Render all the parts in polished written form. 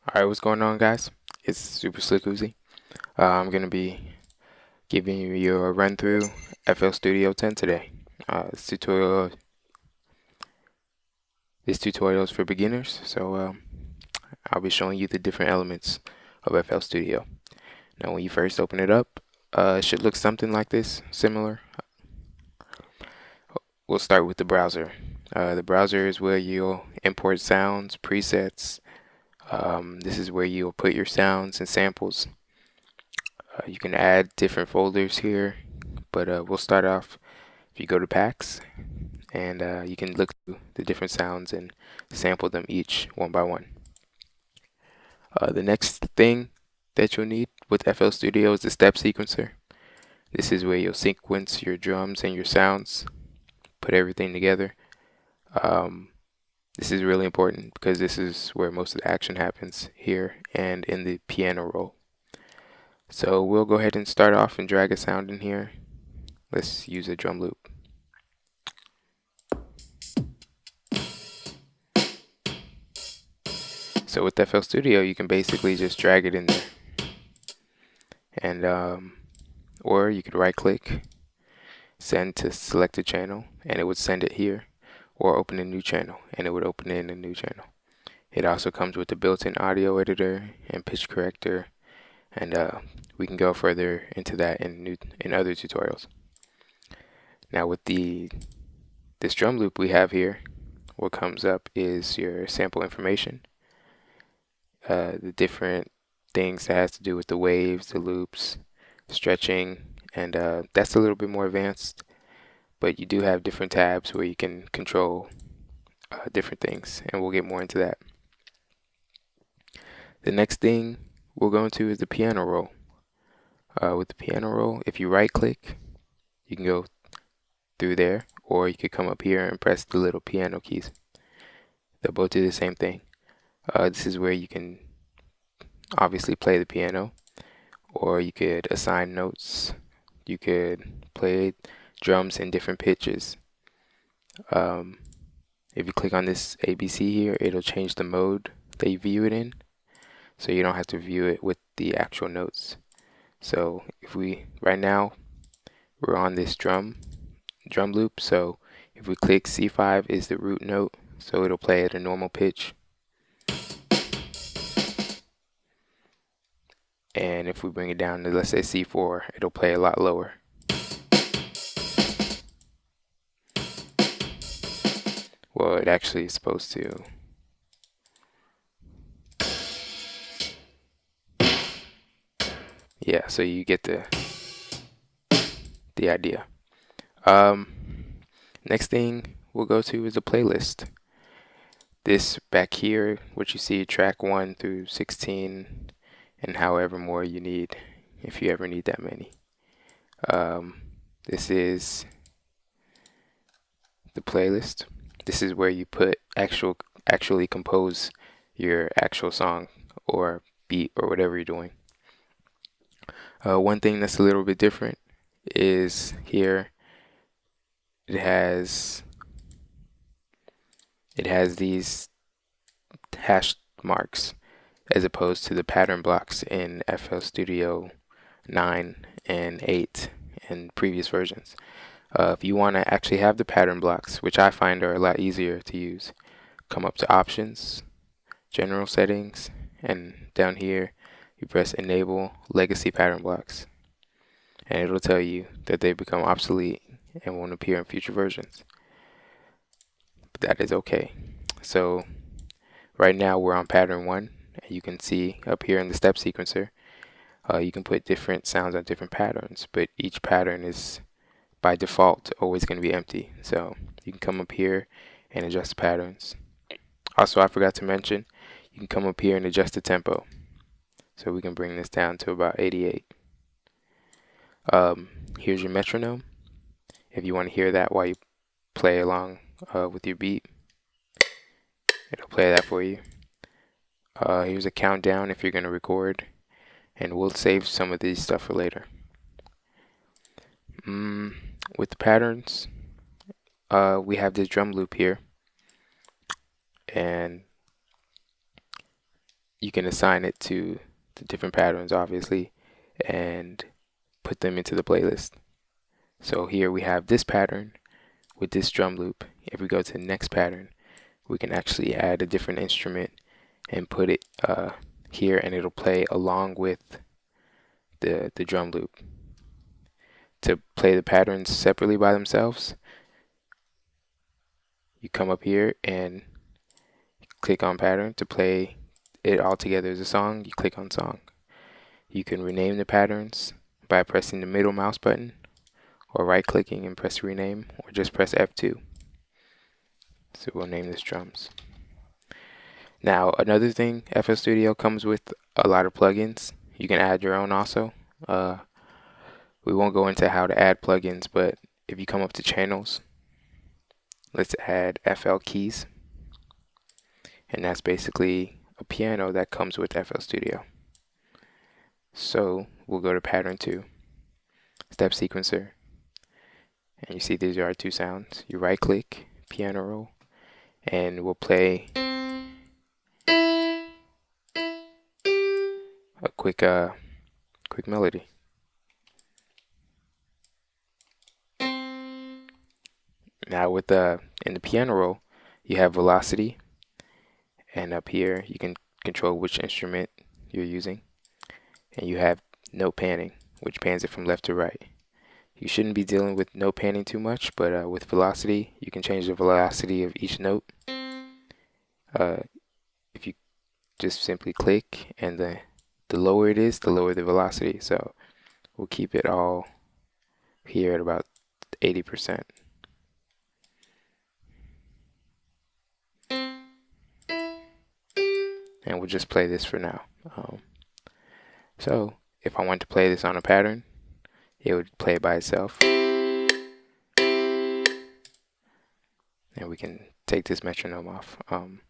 Alright, what's going on, guys? It's Super Slick Uzi. I'm going to be giving you a run through FL Studio 10 today. This tutorial is for beginners, so I'll be showing you the different elements of FL Studio. Now, when you first open it up, it should look something like this, similar. We'll start with the browser. The browser is where you'll import sounds, presets. This is where you'll put your sounds and samples. You can add different folders here, but we'll start off. If you go to packs, and you can look through the different sounds and sample them each one by one. The next thing that you'll need with FL Studio is the step sequencer. This is where you'll sequence your drums and your sounds, put everything together. This is really important because this is where most of the action happens here and in the piano roll. So we'll go ahead and start off and drag a sound in here. Let's use a drum loop. So with FL Studio, you can basically just drag it in there, and or you could right click, send to selected channel, and it would send it here, or open a new channel, and it would open it in a new channel. It also comes with the built-in audio editor and pitch corrector, and we can go further into that in other tutorials. Now with this drum loop we have here, what comes up is your sample information. The different things that has to do with the waves, the loops, stretching, and that's a little bit more advanced, but you do have different tabs where you can control different things, and we'll get more into that. The next thing we'll go into is the piano roll. With the piano roll, if you right click, you can go through there, or you could come up here and press the little piano keys. They'll both do the same thing. This is where you can obviously play the piano, or you could assign notes. You could play drums in different pitches. If you click on this ABC here, it'll change the mode that you view it in, so you don't have to view it with the actual notes. So if right now we're on this drum loop, so if we click C5 is the root note, so it'll play at a normal pitch. And if we bring it down to, let's say, C4, it'll play a lot lower. Well, it actually is supposed to. Yeah, so you get the idea. Next thing we'll go to is a playlist. This back here, what you see, track 1 through 16, and however more you need, if you ever need that many. This is the playlist. This is where you put actually compose your actual song or beat or whatever you're doing. One thing that's a little bit different is here it has these hash marks as opposed to the pattern blocks in FL Studio 9 and 8 and previous versions. If you want to actually have the pattern blocks, which I find are a lot easier to use, come up to Options, General Settings, and down here you press Enable Legacy Pattern Blocks, and it'll tell you that they become obsolete and won't appear in future versions. But that is okay. So right now we're on pattern 1, and you can see up here in the step sequencer, you can put different sounds on different patterns, but each pattern is by default always going to be empty. So you can come up here and adjust the patterns. Also, I forgot to mention, you can come up here and adjust the tempo. So we can bring this down to about 88. Here's your metronome. If you want to hear that while you play along with your beat, it'll play that for you. Here's a countdown if you're going to record, and we'll save some of these stuff for later. With the patterns, we have this drum loop here, and can assign it to the different patterns, obviously, and put them into the playlist. So here we have this pattern with this drum loop. If we go to the next pattern, we can actually add a different instrument and put it here, and it'll play along with the drum loop. To play the patterns separately by themselves, you come up here and click on pattern. To play it all together as a song, you click on song. You can rename the patterns by pressing the middle mouse button, or right clicking and press rename, or just press F2. So we'll name this drums. Now another thing, FL Studio comes with a lot of plugins. You can add your own also. We won't go into how to add plugins, but if you come up to channels, let's add FL keys. And that's basically a piano that comes with FL Studio. So we'll go to pattern 2, step sequencer. And you see these are our two sounds. You right click, piano roll, and we'll play a quick melody. Now with in the piano roll, you have velocity, and up here you can control which instrument you're using, and you have note panning, which pans it from left to right. You shouldn't be dealing with note panning too much, but with velocity, you can change the velocity of each note. If you just simply click, and the lower it is, the lower the velocity. So we'll keep it all here at about 80%. And we'll just play this for now. So if I want to play this on a pattern, it would play it by itself. And we can take this metronome off. And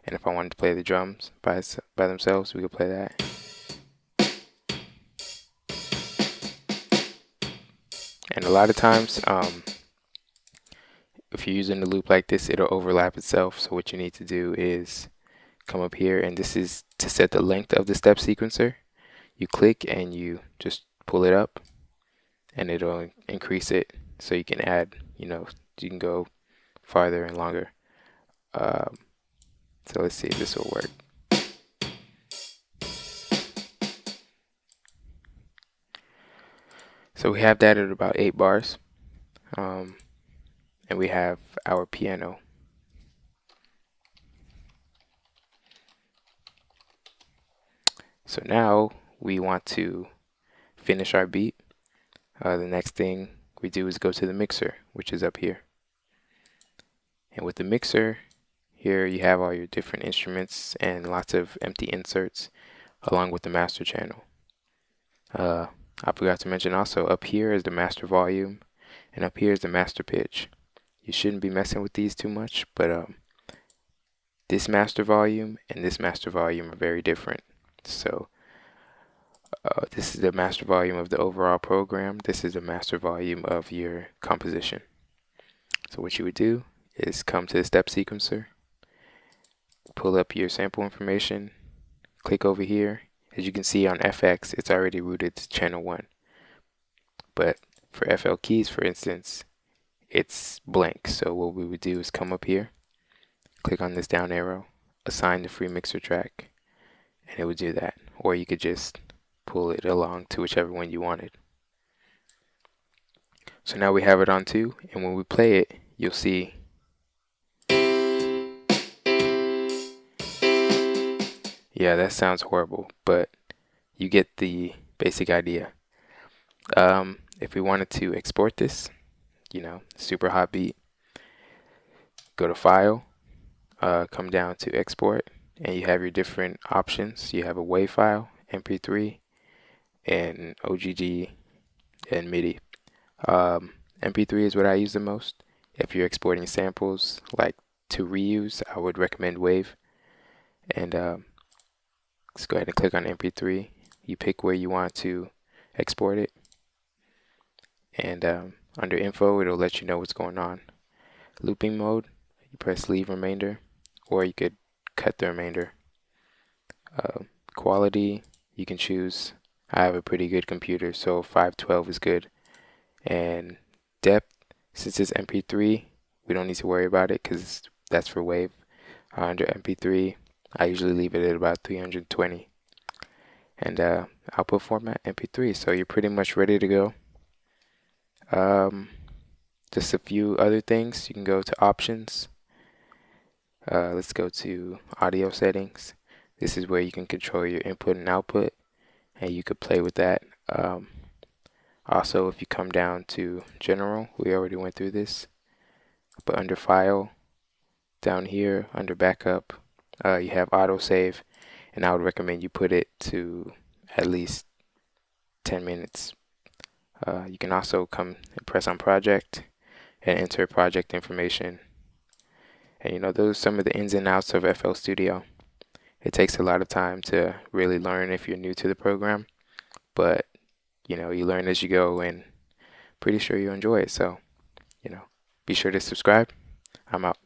if I wanted to play the drums by themselves, we could play that. And a lot of times, if you're using a loop like this, it'll overlap itself. So what you need to do is come up here, and this is to set the length of the step sequencer. You click and you just pull it up, and it'll increase it so you can add, you can go farther and longer. So let's see if this will work. So we have that at about 8 bars, and we have our piano. So now we want to finish our beat. The next thing we do is go to the mixer, which is up here. And with the mixer, here you have all your different instruments and lots of empty inserts, along with the master channel. I forgot to mention also, up here is the master volume, and up here is the master pitch. You shouldn't be messing with these too much, but this master volume and this master volume are very different. So this is the master volume of the overall program. This is the master volume of your composition. So what you would do is come to the step sequencer, pull up your sample information, click over here. As you can see on FX, it's already routed to channel 1. But for FL keys, for instance, it's blank. So what we would do is come up here, click on this down arrow, assign the free mixer track, and it would do that. Or you could just pull it along to whichever one you wanted. So now we have it on 2, and when we play it, you'll see yeah, that sounds horrible, but you get the basic idea. If we wanted to export this, super hot beat, go to File, come down to Export, and you have your different options. You have a WAV file, MP3, and OGG, and MIDI. MP3 is what I use the most. If you're exporting samples like to reuse, I would recommend WAV. And let's go ahead and click on MP3. You pick where you want to export it, and under info, it'll let you know what's going on. Looping mode, you press leave remainder, or you could cut the remainder. Uh, Quality, you can choose. I have a pretty good computer, so 512 is good. And depth, since it's MP3, we don't need to worry about it because that's for WAV. Under MP3, I usually leave it at about 320. And output format, MP3. So you're pretty much ready to go. Um, just a few other things. You can go to options. Let's go to audio settings. This is where you can control your input and output, and you could play with that. Also, if you come down to general, we already went through this, but under file, down here under backup, you have autosave, and I would recommend you put it to at least 10 minutes. You can also come and press on project and enter project information. And those are some of the ins and outs of FL Studio. It takes a lot of time to really learn if you're new to the program, but you learn as you go, and pretty sure you enjoy it. So, be sure to subscribe. I'm out.